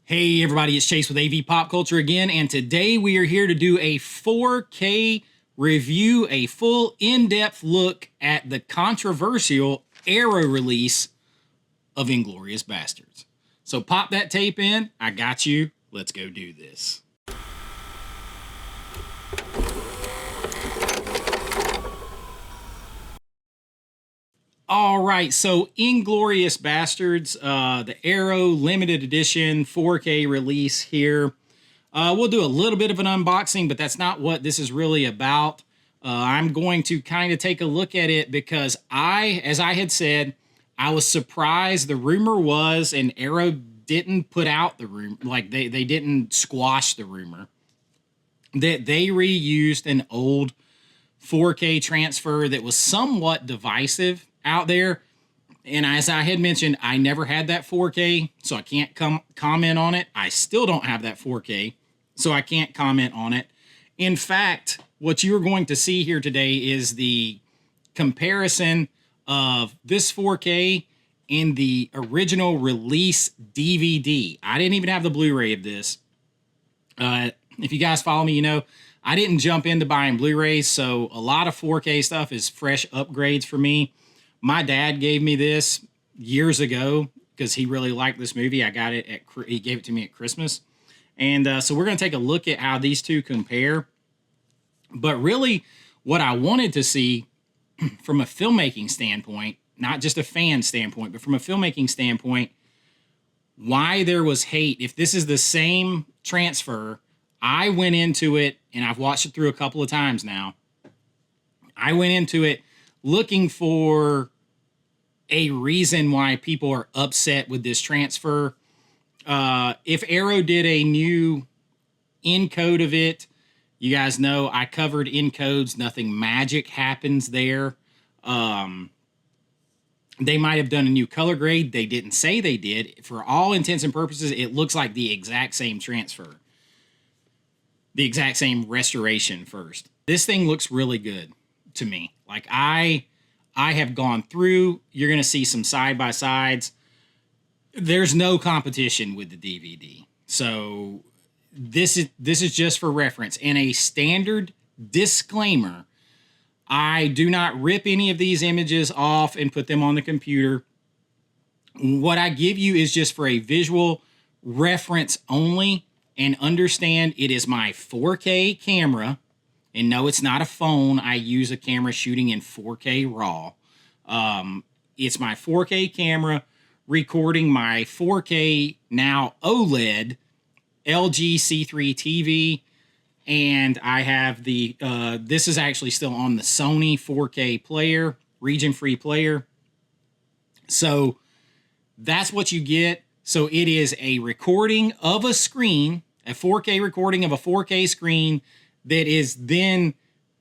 Hey everybody, it's Chase with AV Pop Culture again, and today we are here to do a 4K review, a full in-depth look at the controversial Arrow release of Inglorious Bastards. So pop that tape in, I got you, let's go do this. All right, so Inglorious Bastards, the Arrow limited edition 4K release here. We'll do a little bit of an unboxing, but that's not what this is really about. I'm going to kind of take a look at it because as I had said, I was surprised. The rumor was, and Arrow didn't put out the rumor, like they didn't squash the rumor, that they reused an old 4K transfer that was somewhat divisive out there. And as I had mentioned, I never had that 4K, so I can't comment on it. I still don't have that 4K, so I can't comment on it. In fact, what you're going to see here today is the comparison of this 4K and the original release DVD. I didn't even have the Blu-ray of this. If you guys follow me, you know I didn't jump into buying Blu-rays, so a lot of 4K stuff is fresh upgrades for me. My dad gave me this years ago because he really liked this movie. I got it he gave it to me at Christmas. And so we're going to take a look at how these two compare. But really, what I wanted to see from a filmmaking standpoint, not just a fan standpoint, but from a filmmaking standpoint, why there was hate. If this is the same transfer, I went into it, and I've watched it through a couple of times now. I went into it looking for a reason why people are upset with this transfer. If Arrow did a new encode of it, you guys know I covered encodes. Nothing magic happens there. They might have done a new color grade. They didn't say they did. For all intents and purposes, it looks like the exact same transfer. The exact same restoration first. This thing looks really good to me. Like I have gone through, you're going to see some side-by-sides. There's no competition with the DVD. So this is just for reference. And a standard disclaimer, I do not rip any of these images off and put them on the computer. What I give you is just for a visual reference only, and understand it is my 4K camera. And no, it's not a phone. I use a camera shooting in 4K RAW. It's my 4K camera recording my 4K now OLED LG C3 TV. And I have the, this is actually still on the Sony 4K player, region-free player. So that's what you get. So it is a recording of a screen, a 4K recording of a 4K screen that is then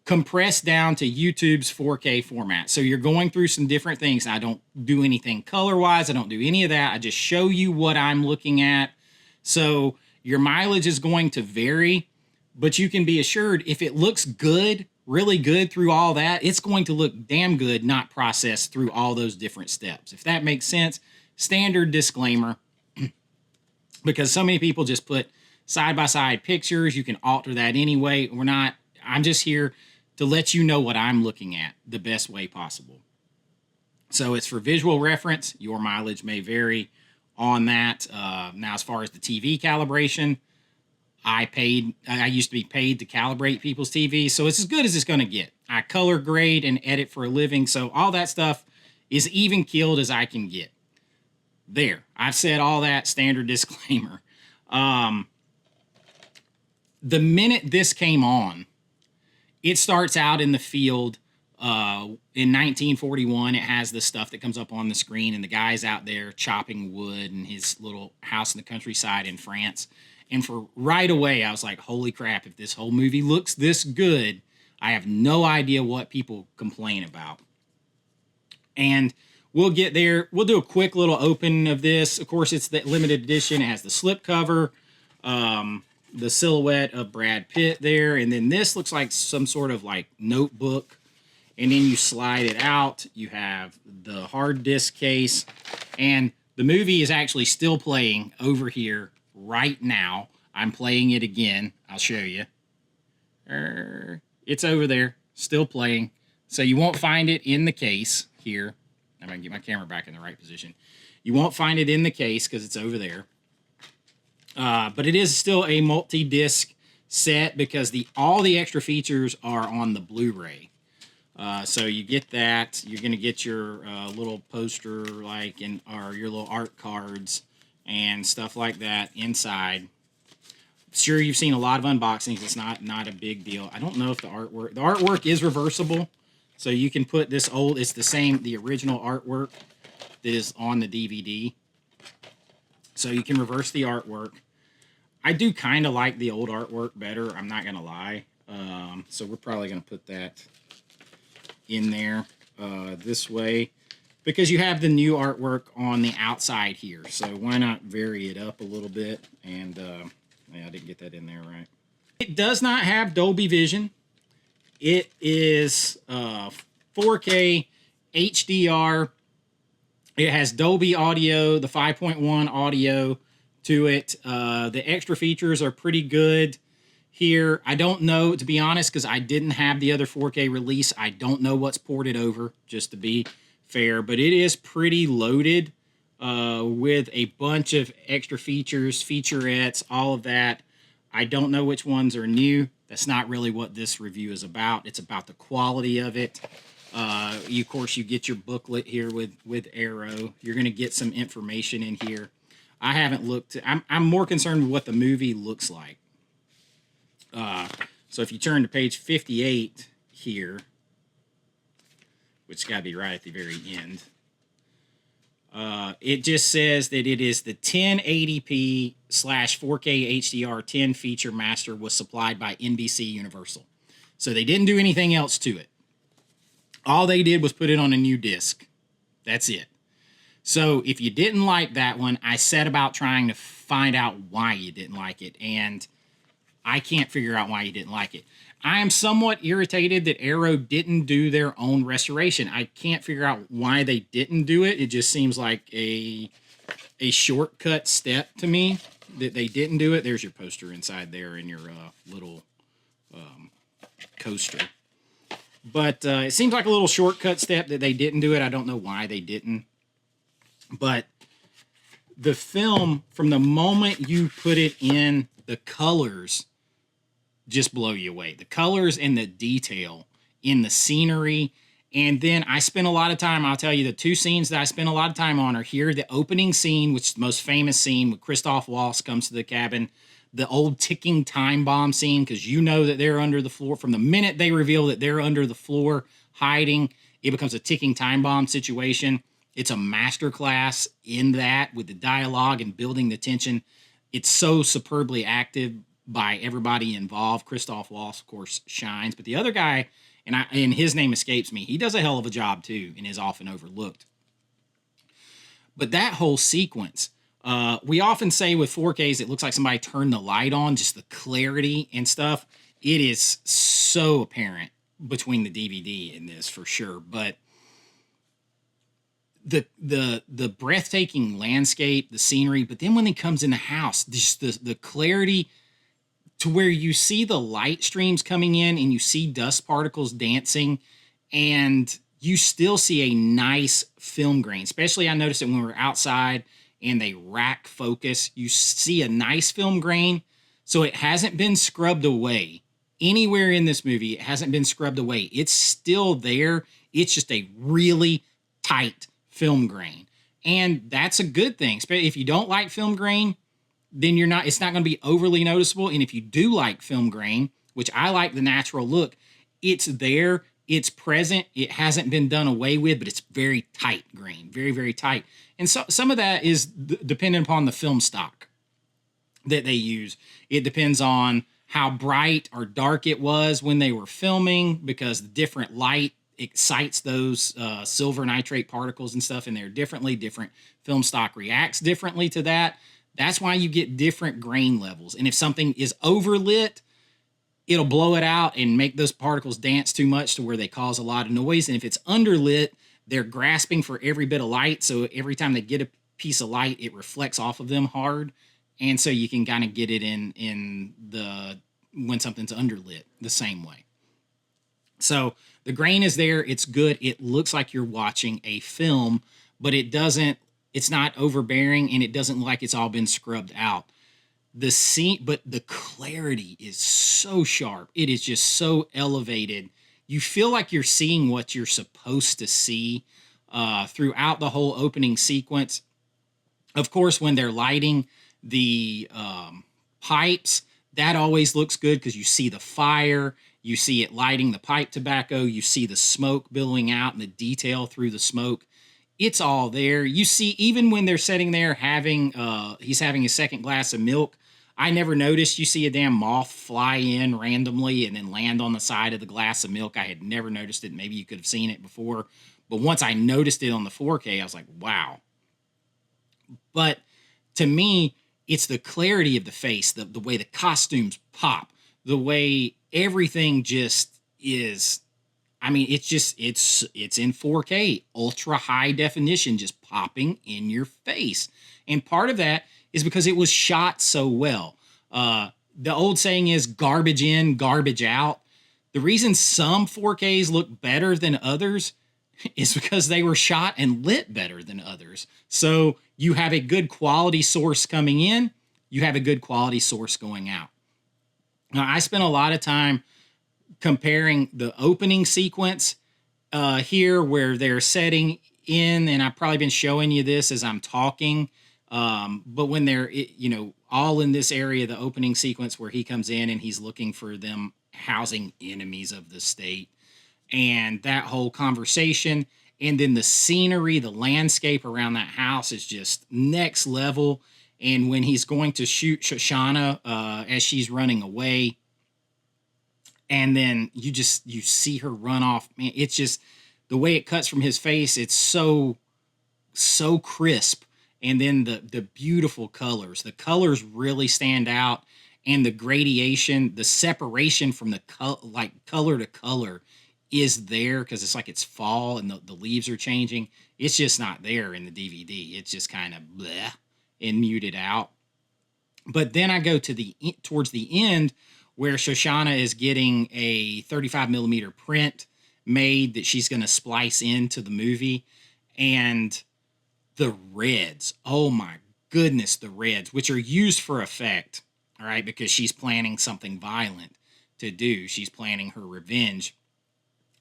compressed down to YouTube's 4K format. So you're going through some different things. I don't do anything color-wise. I don't do any of that. I just show you what I'm looking at. So your mileage is going to vary, but you can be assured if it looks good, really good through all that, it's going to look damn good, not processed through all those different steps. If that makes sense, standard disclaimer, because so many people just put side-by-side pictures. You can alter that anyway. I'm just here to let you know what I'm looking at the best way possible. So it's for visual reference. Your mileage may vary on that. Now, as far as the TV calibration, I used to be paid to calibrate people's TVs, so it's as good as it's going to get. I color grade and edit for a living, so all that stuff is even keeled as I can get. There, I've said all that, standard disclaimer. The minute this came on, it starts out in the field in 1941. It has the stuff that comes up on the screen, and the guy's out there chopping wood in his little house in the countryside in France. And for right away, I was like, holy crap, if this whole movie looks this good, I have no idea what people complain about. And we'll get there. We'll do a quick little open of this. Of course, it's the limited edition. It has the slipcover, the silhouette of Brad Pitt there. And then this looks like some sort of like notebook. And then you slide it out. You have the hard disk case. And the movie is actually still playing over here right now. I'm playing it again. I'll show you. It's over there, still playing. So you won't find it in the case here. I'm going to get my camera back in the right position. You won't find it in the case because it's over there. But it is still a multi-disc set because all the extra features are on the Blu-ray. So you get that. You're going to get your little poster or your little art cards and stuff like that inside. Sure, you've seen a lot of unboxings. It's not a big deal. I don't know if the artwork is reversible. So you can put this it's the original artwork that is on the DVD. So you can reverse the artwork. I do kind of like the old artwork better. I'm not going to lie. So we're probably going to put that in there this way because you have the new artwork on the outside here. So why not vary it up a little bit? And I didn't get that in there right. It does not have Dolby Vision. It is 4K HDR. It has Dolby Audio, the 5.1 audio to it. The extra features are pretty good here. I don't know, to be honest, because I didn't have the other 4K release. I don't know what's ported over, just to be fair. But it is pretty loaded with a bunch of extra features, featurettes, all of that. I don't know which ones are new. That's not really what this review is about. It's about the quality of it. Of course, you get your booklet here with Arrow. You're going to get some information in here. I haven't looked. I'm more concerned with what the movie looks like. So if you turn to page 58 here, which has got to be right at the very end, it just says that it is the 1080p / 4K HDR 10 feature master was supplied by NBC Universal. So they didn't do anything else to it. All they did was put it on a new disc. That's it. So if you didn't like that one, I set about trying to find out why you didn't like it, and I can't figure out why you didn't like it. I am somewhat irritated that Arrow didn't do their own restoration. I can't figure out why they didn't do it. It just seems like a shortcut step to me that they didn't do it. There's your poster inside there in your little coaster. But it seems like a little shortcut step that they didn't do it. I don't know why they didn't. But the film, from the moment you put it in, the colors just blow you away. The colors and the detail in the scenery. And then I spent a lot of time, I'll tell you, the two scenes that I spent a lot of time on are here. The opening scene, which is the most famous scene, with Christoph Waltz comes to the cabin. The old ticking time bomb scene, because you know that they're under the floor. From the minute they reveal that they're under the floor hiding, it becomes a ticking time bomb situation. It's a masterclass in that with the dialogue and building the tension. It's so superbly acted by everybody involved. Christoph Waltz, of course, shines. But the other guy, and his name escapes me, he does a hell of a job too and is often overlooked. But that whole sequence, we often say with 4Ks, it looks like somebody turned the light on, just the clarity and stuff. It is so apparent between the DVD and this for sure. But the breathtaking landscape, the scenery, but then when it comes in the house, just the clarity to where you see the light streams coming in and you see dust particles dancing, and you still see a nice film grain. Especially I noticed it when we were outside and they rack focus. You see a nice film grain. So it hasn't been scrubbed away. Anywhere in this movie, it hasn't been scrubbed away. It's still there. It's just a really tight film grain. And that's a good thing. If you don't like film grain, then it's not going to be overly noticeable. And if you do like film grain, which I like the natural look, it's there, it's present, it hasn't been done away with, but it's very tight grain, very, very tight. And so some of that is dependent upon the film stock that they use. It depends on how bright or dark it was when they were filming, because the different light excites those silver nitrate particles and stuff in there differently. Different film stock reacts differently to that. That's why you get different grain levels. And if something is overlit, it'll blow it out and make those particles dance too much to where they cause a lot of noise. And if it's underlit, they're grasping for every bit of light. So every time they get a piece of light, it reflects off of them hard. and so you can kind of get it in the when something's underlit the same way. So the grain is there. It's good. It looks like you're watching a film, but it's not overbearing, and it doesn't look like it's all been scrubbed out. The scene, but the clarity is so sharp. It is just so elevated. You feel like you're seeing what you're supposed to see throughout the whole opening sequence. Of course, when they're lighting the pipes, that always looks good because you see the fire, you see it lighting the pipe tobacco, you see the smoke billowing out and the detail through the smoke. It's all there. You see, even when they're sitting there he's having a second glass of milk, I never noticed. You see a damn moth fly in randomly and then land on the side of the glass of milk. I had never noticed it. Maybe you could have seen it before. But once I noticed it on the 4K, I was like, wow. But to me, it's the clarity of the face, the way the costumes pop, the way everything just is. I mean, it's in 4K, ultra high definition, just popping in your face. And part of that is because it was shot so well. The old saying is garbage in, garbage out. The reason some 4Ks look better than others is because they were shot and lit better than others. So you have a good quality source coming in, you have a good quality source going out. Now, I spent a lot of time comparing the opening sequence here where they're setting in, and I've probably been showing you this as I'm talking, but when they're, all in this area, the opening sequence where he comes in and he's looking for them housing enemies of the state, and that whole conversation, and then the scenery, the landscape around that house is just next level. And when he's going to shoot Shoshana as she's running away, and then you see her run off, man, it's just the way it cuts from his face. It's so crisp. And then the beautiful colors, the colors really stand out, and the gradation, the separation from the color to color is there because it's like it's fall and the leaves are changing. It's just not there in the DVD. It's just kind of bleh and muted out. But then I go to towards the end where Shoshana is getting a 35 millimeter print made that she's going to splice into the movie. And the reds, oh my goodness, the reds, which are used for effect, all right, because she's planning something violent to do. She's planning her revenge.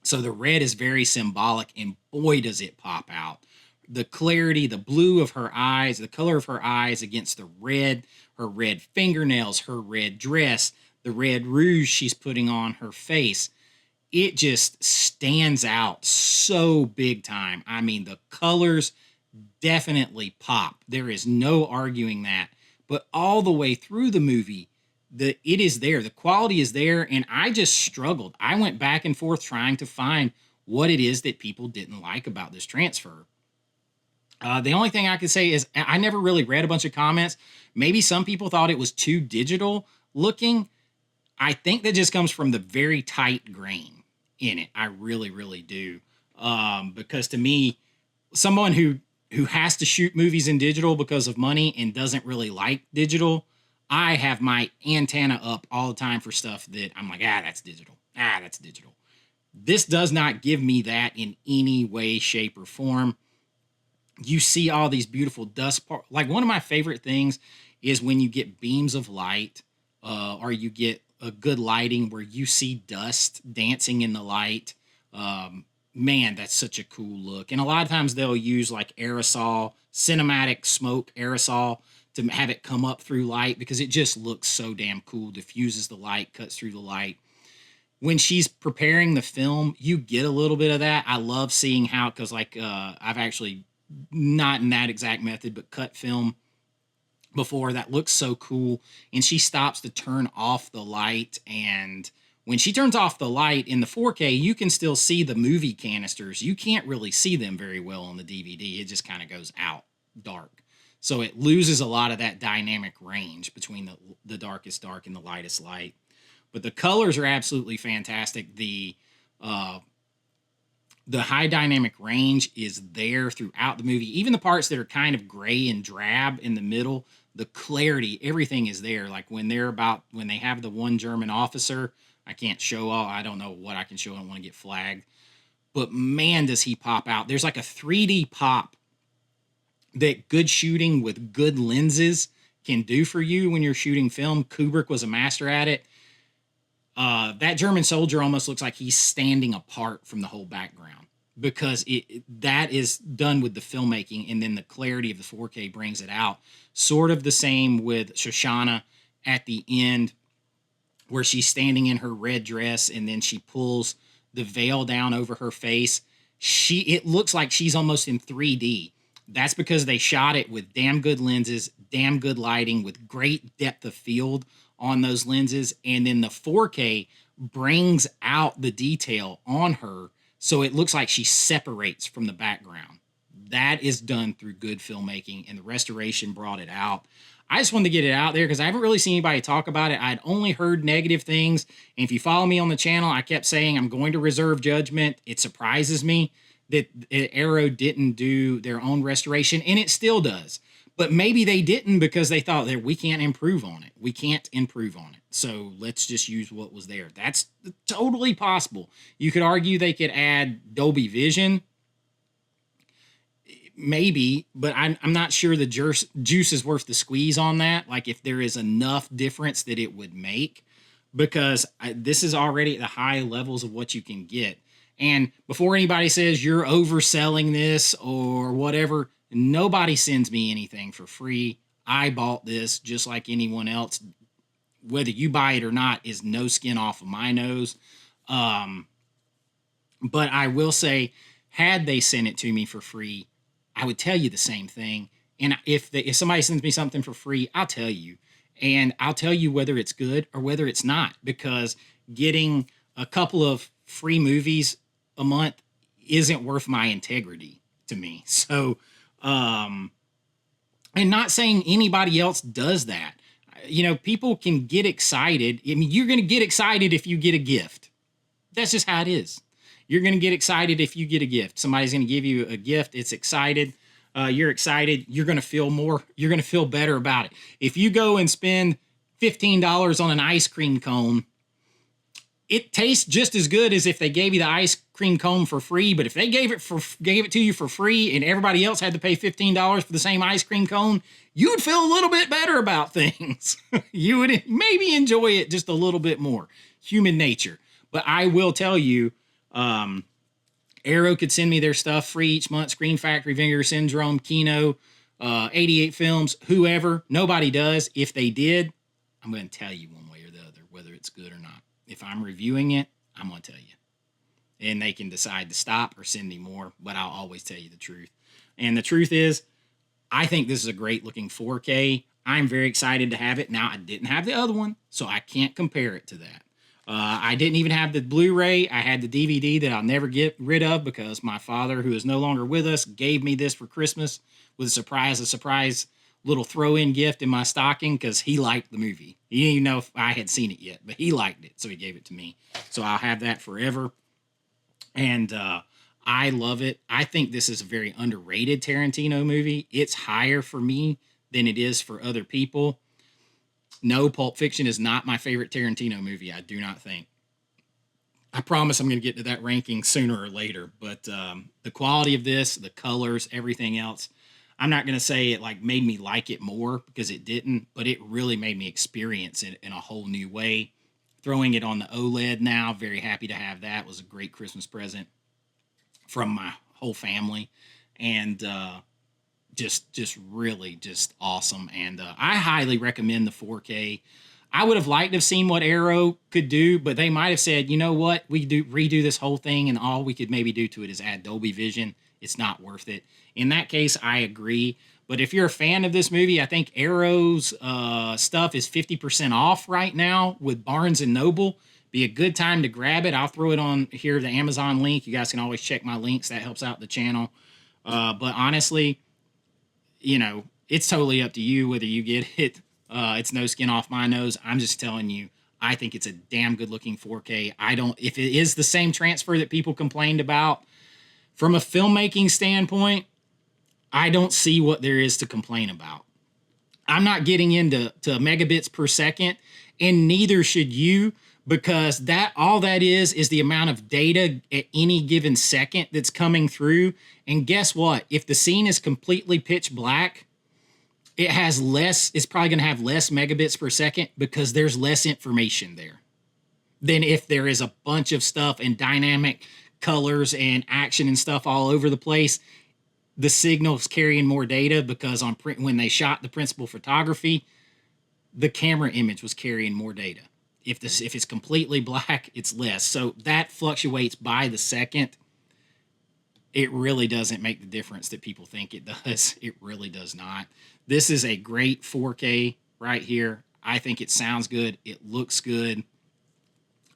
So the red is very symbolic, and boy, does it pop out. The clarity, the blue of her eyes, the color of her eyes against the red, her red fingernails, her red dress, the red rouge she's putting on her face. It just stands out so big time. I mean, the colors definitely pop. There is no arguing that. But all the way through the movie, it is there. The quality is there, and I just struggled. I went back and forth trying to find what it is that people didn't like about this transfer. The only thing I could say is I never really read a bunch of comments. Maybe some people thought it was too digital looking. I think that just comes from the very tight grain in it. I really, really do. Because to me, someone who has to shoot movies in digital because of money and doesn't really like digital, I have my antenna up all the time for stuff that I'm like, that's digital. That's digital. This does not give me that in any way, shape, or form. You see all these beautiful dust parts. Like, one of my favorite things is when you get beams of light, or you get a good lighting where you see dust dancing in the light. Man, that's such a cool look. And a lot of times they'll use like aerosol, cinematic smoke aerosol to have it come up through light because it just looks so damn cool, diffuses the light, cuts through the light. When she's preparing the film, you get a little bit of that. I love seeing how, because I've actually, not in that exact method, but cut film before. That looks so cool. And she stops to turn off the light, and when she turns off the light in the 4K, you can still see the movie canisters. You can't really see them very well on the DVD. It just kind of goes out dark. So it loses a lot of that dynamic range between the darkest dark and the lightest light. But the colors are absolutely fantastic. The high dynamic range is there throughout the movie. Even the parts that are kind of gray and drab in the middle, the clarity, everything is there. Like when they have the one German officer, I can't show all, I don't know what I can show. I don't want to get flagged. But man, does he pop out. There's like a 3D pop that good shooting with good lenses can do for you when you're shooting film. Kubrick was a master at it. That German soldier almost looks like he's standing apart from the whole background because that is done with the filmmaking, and then the clarity of the 4K brings it out. Sort of the same with Shoshana at the end, where she's standing in her red dress and then she pulls the veil down over her face. It looks like she's almost in 3D. That's because they shot it with damn good lenses, damn good lighting, with great depth of field on those lenses. And then the 4K brings out the detail on her so it looks like she separates from the background. That is done through good filmmaking, and the restoration brought it out. I just wanted to get it out there because I haven't really seen anybody talk about it. I'd only heard negative things. And if you follow me on the channel, I kept saying I'm going to reserve judgment. It surprises me that Arrow didn't do their own restoration, and it still does. But maybe they didn't because they thought that we can't improve on it. We can't improve on it. So let's just use what was there. That's totally possible. You could argue they could add Dolby Vision. Maybe, but I'm not sure the juice is worth the squeeze on that. Like if there is enough difference that it would make, because this is already at the high levels of what you can get. And before anybody says you're overselling this or whatever, nobody sends me anything for free. I bought this just like anyone else. Whether you buy it or not is no skin off of my nose. But I will say, had they sent it to me for free, I would tell you the same thing. And if somebody sends me something for free, I'll tell you. And I'll tell you whether it's good or whether it's not, because getting a couple of free movies a month isn't worth my integrity to me. So, and not saying anybody else does that. You know, people can get excited. I mean, you're going to get excited if you get a gift. That's just how it is. You're going to get excited if you get a gift. Somebody's going to give you a gift. It's excited. You're excited. You're going to feel more. You're going to feel better about it. If you go and spend $15 on an ice cream cone, it tastes just as good as if they gave you the ice cream cone for free. But if they gave it to you for free and everybody else had to pay $15 for the same ice cream cone, you would feel a little bit better about things. You would maybe enjoy it just a little bit more. Human nature. But I will tell you, Arrow could send me their stuff free each month. Screen Factory, Vinegar Syndrome, Kino, 88 Films, whoever. Nobody does. If they did, I'm going to tell you one way or the other whether it's good or not. If I'm reviewing it, I'm going to tell you. And they can decide to stop or send me more, but I'll always tell you the truth. And the truth is, I think this is a great looking 4K. I'm very excited to have it. Now, I didn't have the other one, so I can't compare it to that. I didn't even have the Blu-ray. I had the DVD that I'll never get rid of because my father, who is no longer with us, gave me this for Christmas with a surprise little throw-in gift in my stocking because he liked the movie. He didn't even know if I had seen it yet, but he liked it, so he gave it to me. So I'll have that forever. And I love it. I think this is a very underrated Tarantino movie. It's higher for me than it is for other people. No, Pulp Fiction is not my favorite Tarantino movie. I do not think. I promise I'm going to get to that ranking sooner or later. But the quality of this, the colors, everything else, I'm not going to say it like made me like it more because it didn't, but it really made me experience it in a whole new way. Throwing it on the OLED now, very happy to have that. It was a great Christmas present from my whole family. And just really awesome. And I highly recommend the 4K. I would have liked to have seen what Arrow could do, but they might have said, you know what, we could redo this whole thing, and all we could maybe do to it is add Dolby Vision. It's not worth it. In that case, I agree. But if you're a fan of this movie, I think Arrow's stuff is 50% off right now with Barnes & Noble. Be a good time to grab it. I'll throw it on here, the Amazon link. You guys can always check my links. That helps out the channel. But honestly, you know, it's totally up to you whether you get it. It's no skin off my nose. I'm just telling you, I think it's a damn good looking 4K. If it is the same transfer that people complained about, from a filmmaking standpoint, I don't see what there is to complain about. I'm not getting into megabits per second, and neither should you, because that all that is the amount of data at any given second that's coming through. And guess what? If the scene is completely pitch black, it has less, it's probably going to have less megabits per second because there's less information there than if there is a bunch of stuff and dynamic colors and action and stuff all over the place. The signal's carrying more data because on print, when they shot the principal photography, the camera image was carrying more data. If it's completely black, it's less. So that fluctuates by the second. It really doesn't make the difference that people think it does. It really does not. This is a great 4K right here. I think it sounds good. It looks good.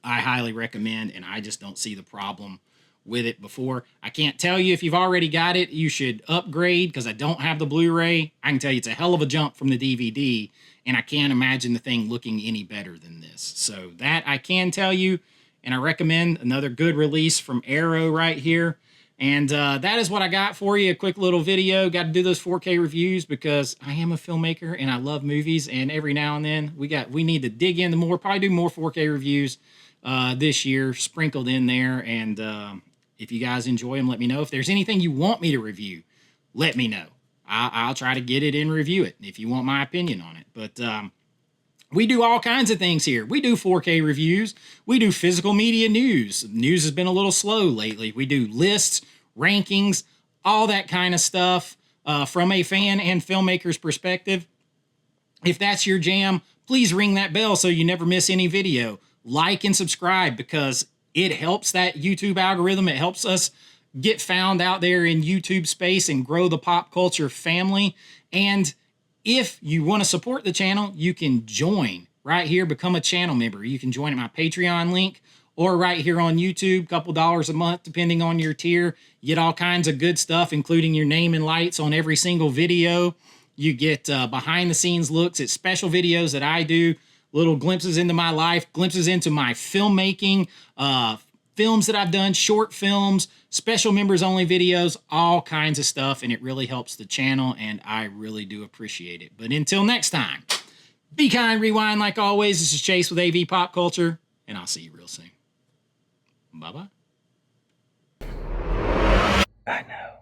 I highly recommend, and I just don't see the problem with it before. I can't tell you if you've already got it, you should upgrade, because I don't have the Blu-ray. I can tell you it's a hell of a jump from the DVD, and I can't imagine the thing looking any better than this. So that I can tell you, and I recommend another good release from Arrow right here. And that is what I got for you. A quick little video. Got to do those 4K reviews because I am a filmmaker and I love movies. And every now and then we need to dig into more. Probably do more 4K reviews this year, sprinkled in there. And if you guys enjoy them, let me know. If there's anything you want me to review, let me know. I'll try to get it and review it if you want my opinion on it. But we do all kinds of things here. We do 4K reviews. We do physical media news. News has been a little slow lately. We do lists, rankings, all that kind of stuff from a fan and filmmaker's perspective. If that's your jam, please ring that bell so you never miss any video. Like and subscribe because it helps that YouTube algorithm. It helps us get found out there in YouTube space and grow the pop culture family. And if you want to support the channel, you can join right here, become a channel member. You can join at my Patreon link or right here on YouTube, a couple dollars a month, depending on your tier. You get all kinds of good stuff, including your name and lights on every single video. You get behind the scenes looks at special videos that I do, little glimpses into my life, glimpses into my filmmaking, films that I've done, short films, special members only videos, all kinds of stuff, and it really helps the channel, and I really do appreciate it. But until next time, be kind, rewind like always. This is Chase with AV Pop Culture, and I'll see you real soon. Bye-bye. I know.